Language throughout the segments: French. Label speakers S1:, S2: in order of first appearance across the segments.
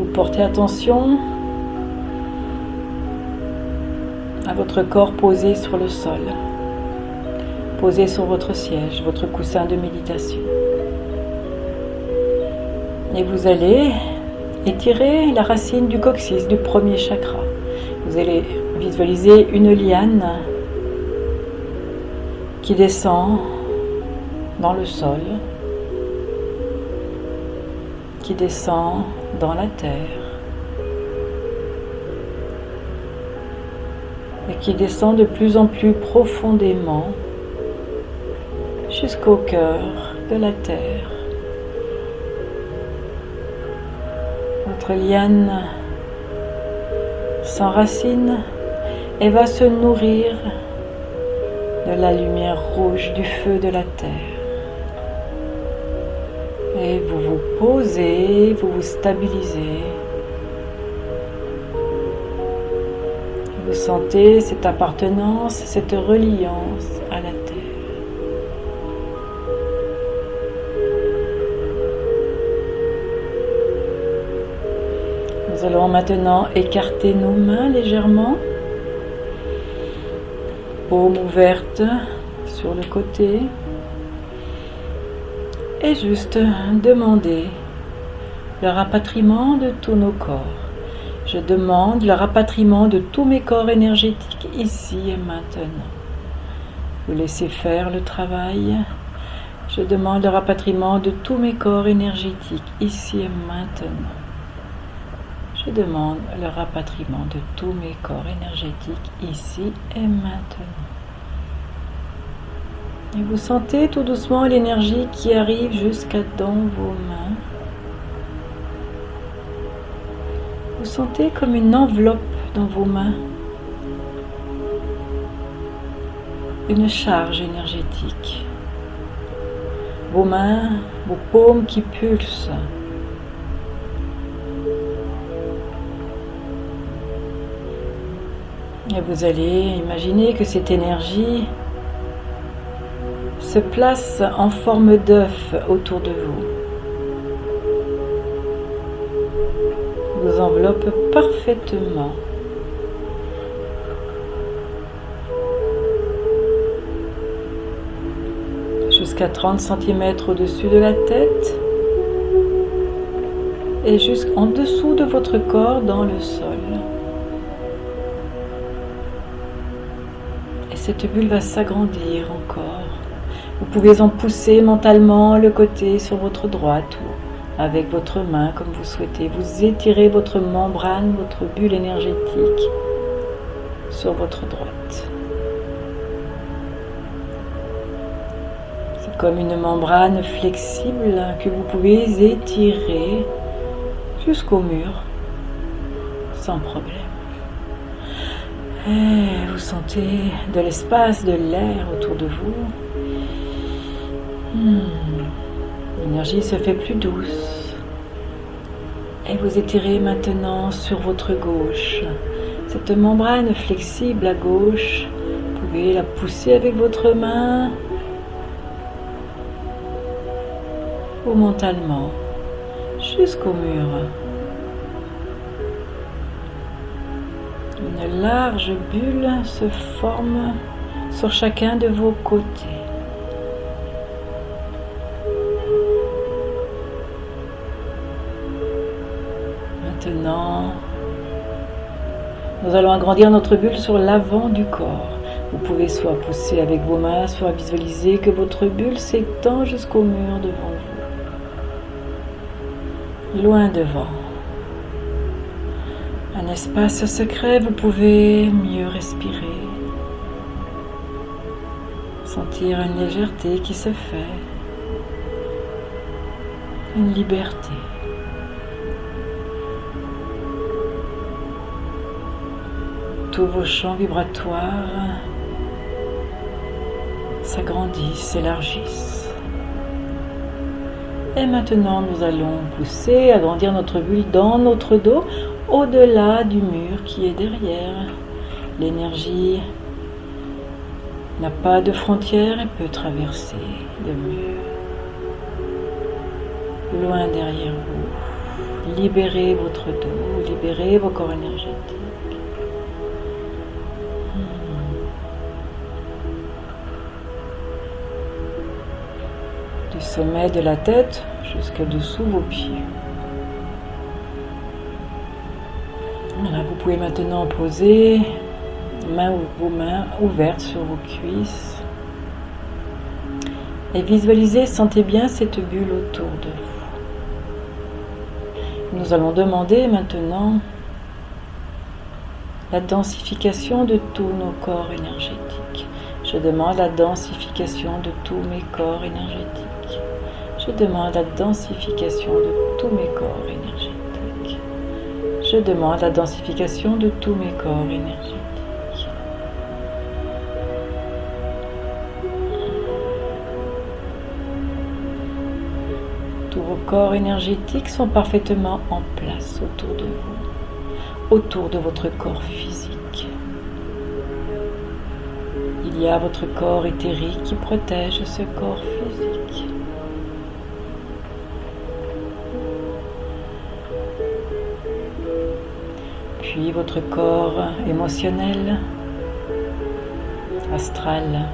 S1: vous portez attention à votre corps posé sur le sol, posé sur votre siège, votre coussin de méditation. Et vous allez étirer la racine du coccyx, du premier chakra. Vous allez visualiser une liane qui descend dans le sol, qui descend dans la terre et qui descend de plus en plus profondément jusqu'au cœur de la terre. Votre liane s'enracine et va se nourrir de la lumière rouge du feu de la terre. Et vous vous posez, vous vous stabilisez. Vous sentez cette appartenance, cette reliance à la terre. Nous allons maintenant écarter nos mains légèrement, paume ouverte sur le côté, et juste demander le rapatriement de tous nos corps. Je demande le rapatriement de tous mes corps énergétiques ici et maintenant. Vous laissez faire le travail. Je demande le rapatriement de tous mes corps énergétiques ici et maintenant. Je demande le rapatriement de tous mes corps énergétiques ici et maintenant. Et vous sentez tout doucement l'énergie qui arrive jusqu'à dans vos mains. Vous sentez comme une enveloppe dans vos mains, une charge énergétique. Vos mains, vos paumes qui pulsent. Et vous allez imaginer que cette énergie se place en forme d'œuf autour de vous. Vous enveloppe parfaitement. Jusqu'à 30 cm au-dessus de la tête et jusqu'en dessous de votre corps dans le sol. Et cette bulle va s'agrandir encore. Vous pouvez en pousser mentalement le côté sur votre droite ou avec votre main comme vous souhaitez. Vous étirez votre membrane, votre bulle énergétique sur votre droite. C'est comme une membrane flexible que vous pouvez étirer jusqu'au mur sans problème. Et vous sentez de l'espace, de l'air autour de vous. L'énergie se fait plus douce. Et vous étirez maintenant sur votre gauche. Cette membrane flexible à gauche, vous pouvez la pousser avec votre main ou mentalement jusqu'au mur. Une large bulle se forme sur chacun de vos côtés. Maintenant, nous allons agrandir notre bulle sur l'avant du corps. Vous pouvez soit pousser avec vos mains, soit visualiser que votre bulle s'étend jusqu'au mur devant vous. Loin devant. Un espace secret, vous pouvez mieux respirer. Sentir une légèreté qui se fait. Une liberté. Tous vos champs vibratoires s'agrandissent, s'élargissent. Et maintenant, nous allons pousser, agrandir notre bulle dans notre dos, au-delà du mur qui est derrière. L'énergie n'a pas de frontières et peut traverser le mur. Loin derrière vous. Libérez votre dos, libérez vos corps énergétiques. Du sommet de la tête jusqu'à dessous vos pieds. Voilà, vous pouvez maintenant poser vos mains ouvertes sur vos cuisses et visualisez, sentez bien cette bulle autour de vous. Nous allons demander maintenant la densification de tous nos corps énergétiques. Je demande la densification de tous mes corps énergétiques. Je demande la densification de tous mes corps énergétiques. Je demande la densification de tous mes corps énergétiques. Tous vos corps énergétiques sont parfaitement en place autour de vous, autour de votre corps physique. Il y a votre corps éthérique qui protège ce corps physique. Puis votre corps émotionnel, astral.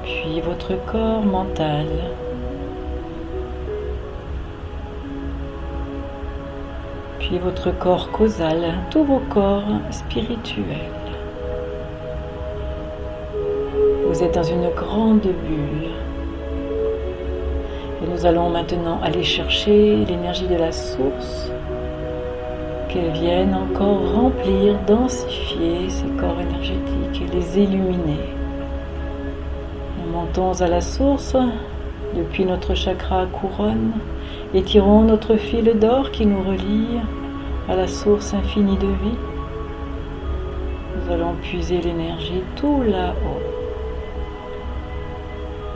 S1: Puis votre corps mental. Puis votre corps causal, tous vos corps spirituels. Vous êtes dans une grande bulle. Et nous allons maintenant aller chercher l'énergie de la source, qu'elle vienne encore remplir, densifier ces corps énergétiques et les illuminer. Nous montons à la source depuis notre chakra couronne et tirons notre fil d'or qui nous relie à la source infinie de vie. Nous allons puiser l'énergie tout là-haut,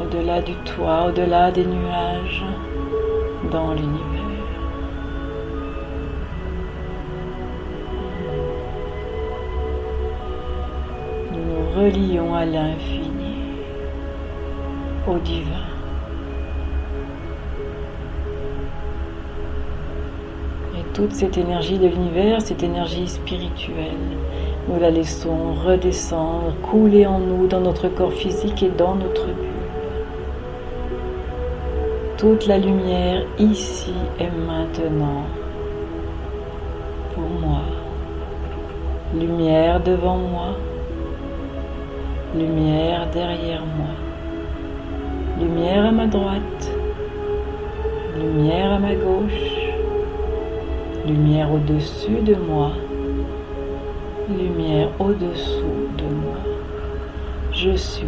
S1: au-delà du toit, au-delà des nuages, dans l'univers. Nous nous relions à l'infini, au divin. Et toute cette énergie de l'univers, cette énergie spirituelle, nous la laissons redescendre, couler en nous, dans notre corps physique et dans notre bulle. Toute la lumière ici et maintenant pour moi. Lumière devant moi. Lumière derrière moi. Lumière à ma droite. Lumière à ma gauche. Lumière au-dessus de moi. Lumière au-dessous de moi. Je suis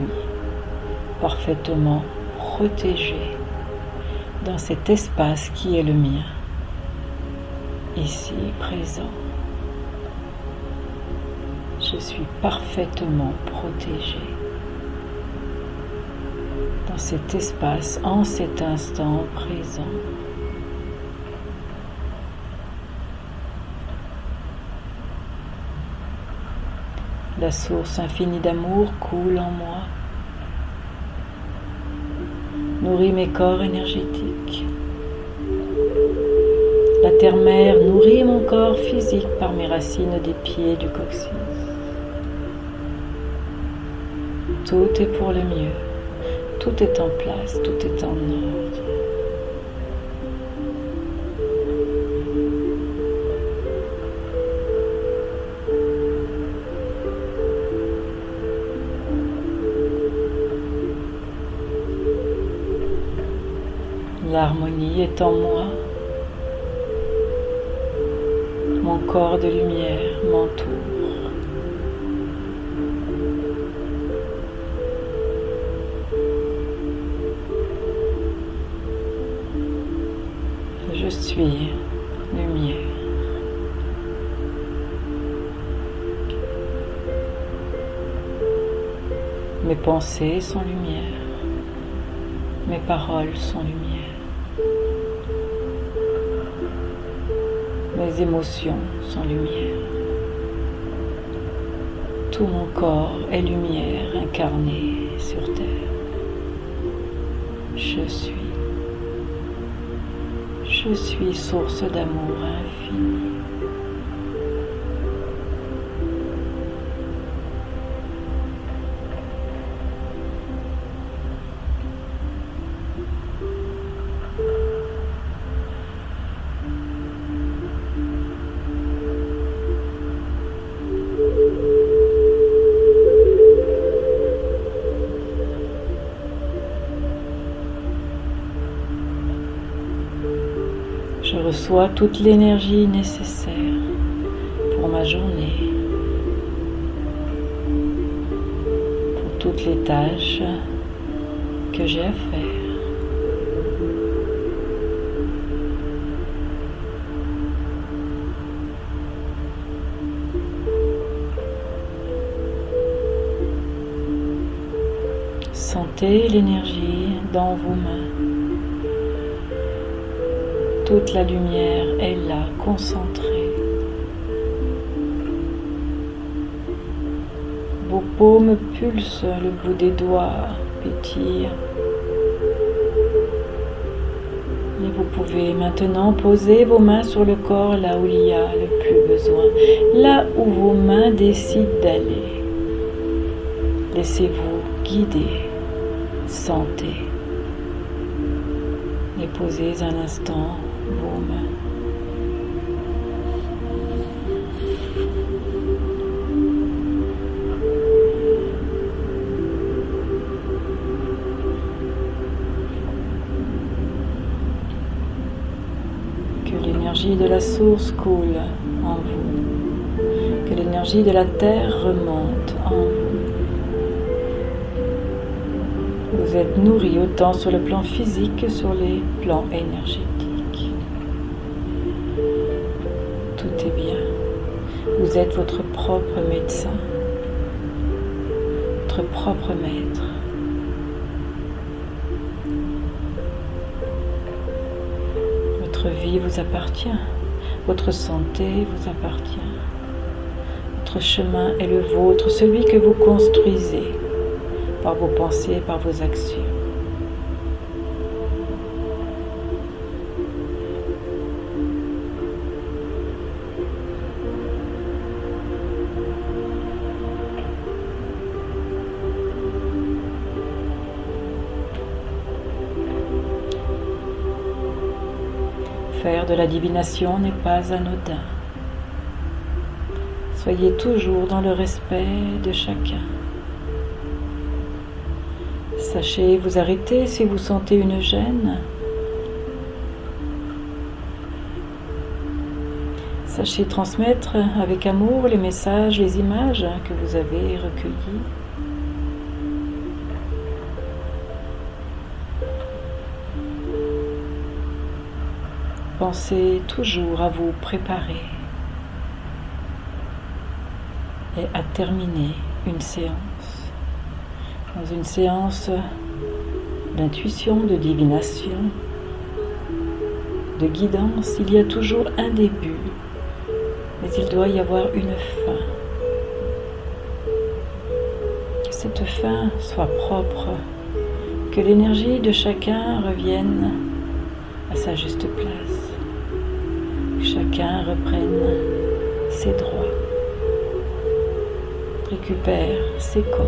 S1: parfaitement protégé dans cet espace qui est le mien, ici présent. Je suis parfaitement protégé dans cet espace, en cet instant présent. La source infinie d'amour coule en moi, nourrit mes corps énergétiques. La terre-mère nourrit mon corps physique par mes racines des pieds du coccyx. Tout est pour le mieux, tout est en place, tout est en ordre. L'harmonie est en moi. Mon corps de lumière m'entoure. Je suis lumière. Mes pensées sont lumière. Mes paroles sont lumière. Mes émotions sont lumière. Tout mon corps est lumière incarnée sur terre. Je suis Je suis source d'amour infini. Je reçois toute l'énergie nécessaire pour ma journée, pour toutes les tâches que j'ai à faire. Sentez l'énergie dans vos mains. Toute la lumière est là, concentrée. Vos paumes pulsent, le bout des doigts pétille. Et vous pouvez maintenant poser vos mains sur le corps là où il y a le plus besoin, là où vos mains décident d'aller. Laissez-vous guider, sentez. Et posez un instant vos mains. Que l'énergie de la source coule en vous. Que l'énergie de la terre remonte en vous. Vous êtes nourri autant sur le plan physique que sur les plans énergétiques. Tout est bien. Vous êtes votre propre médecin, votre propre maître. Votre vie vous appartient, votre santé vous appartient. Votre chemin est le vôtre, celui que vous construisez par vos pensées, par vos actions. Faire de la divination n'est pas anodin. Soyez toujours dans le respect de chacun. Sachez vous arrêter si vous sentez une gêne. Sachez transmettre avec amour les messages, les images que vous avez recueillies. Pensez toujours à vous préparer et à terminer une séance. Dans une séance d'intuition, de divination, de guidance, il y a toujours un début, mais il doit y avoir une fin. Que cette fin soit propre, que l'énergie de chacun revienne à sa juste place, que chacun reprenne ses droits, récupère ses corps.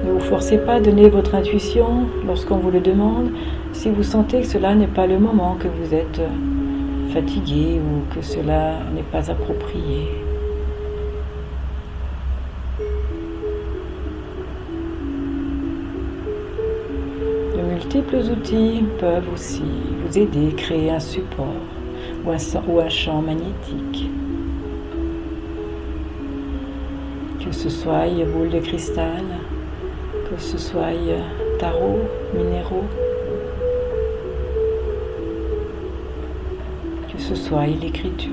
S1: Ne vous forcez pas à donner votre intuition lorsqu'on vous le demande, si vous sentez que cela n'est pas le moment, que vous êtes fatigué ou que cela n'est pas approprié. De multiples outils peuvent aussi vous aider à créer un support ou un champ magnétique. Que ce soit boule de cristal, que ce soit tarot, minéraux, que ce soit l'écriture.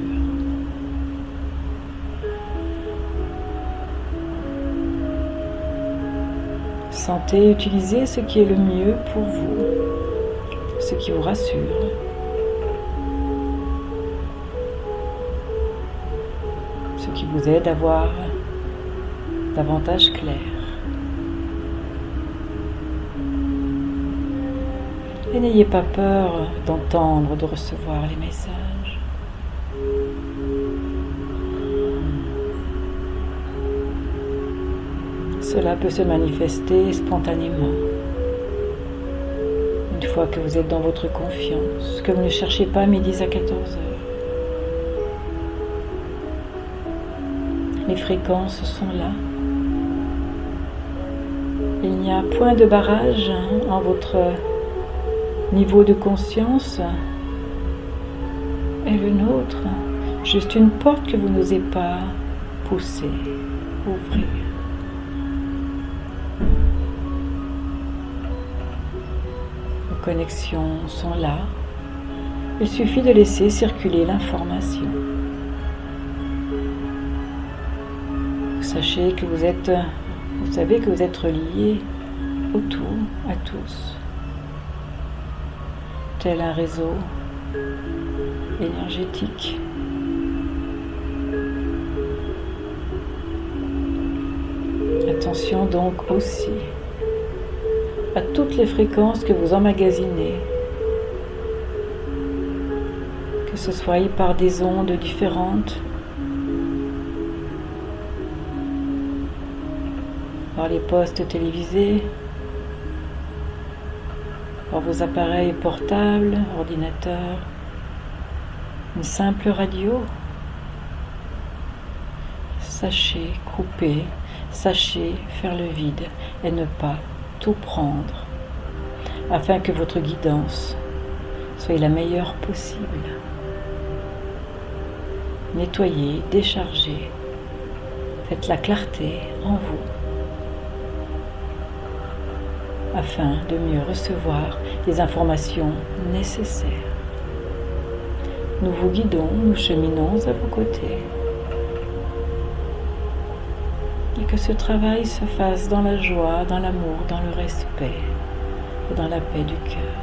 S1: Sentez, utilisez ce qui est le mieux pour vous, ce qui vous rassure, ce qui vous aide à voir davantage clair. Et n'ayez pas peur d'entendre, de recevoir les messages. Cela peut se manifester spontanément. Une fois que vous êtes dans votre confiance, que vous ne cherchez pas midi à 14 heures. Les fréquences sont là. Il n'y a point de barrage en votre niveau de conscience et le nôtre, juste une porte que vous n'osez pas pousser, ouvrir. Vos connexions sont là. Il suffit de laisser circuler l'information. Sachez que vous savez que vous êtes reliés au tout, à tous. Tel un réseau énergétique. Attention donc aussi à toutes les fréquences que vous emmagasinez, que ce soit par des ondes différentes, par les postes télévisés, par vos appareils portables, ordinateurs, une simple radio. Sachez couper, sachez faire le vide et ne pas tout prendre, afin que votre guidance soit la meilleure possible. Nettoyez, déchargez, faites la clarté en vous, afin de mieux recevoir les informations nécessaires. Nous vous guidons, nous cheminons à vos côtés. Et que ce travail se fasse dans la joie, dans l'amour, dans le respect et dans la paix du cœur.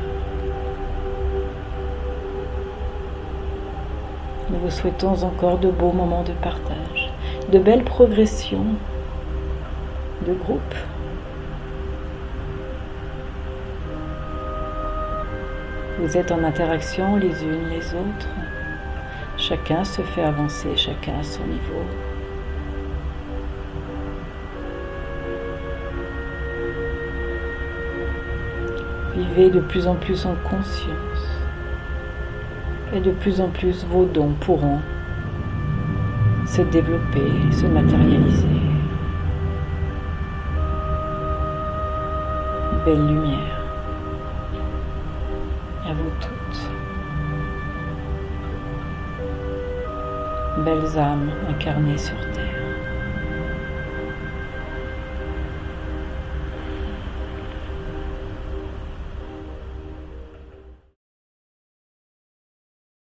S1: Nous vous souhaitons encore de beaux moments de partage, de belles progressions de groupe. Vous êtes en interaction les unes les autres. Chacun se fait avancer, chacun à son niveau. Vivez de plus en plus en conscience. Et de plus en plus vos dons pourront se développer, se matérialiser. Belle lumière à vous toutes. Belles âmes incarnées sur terre.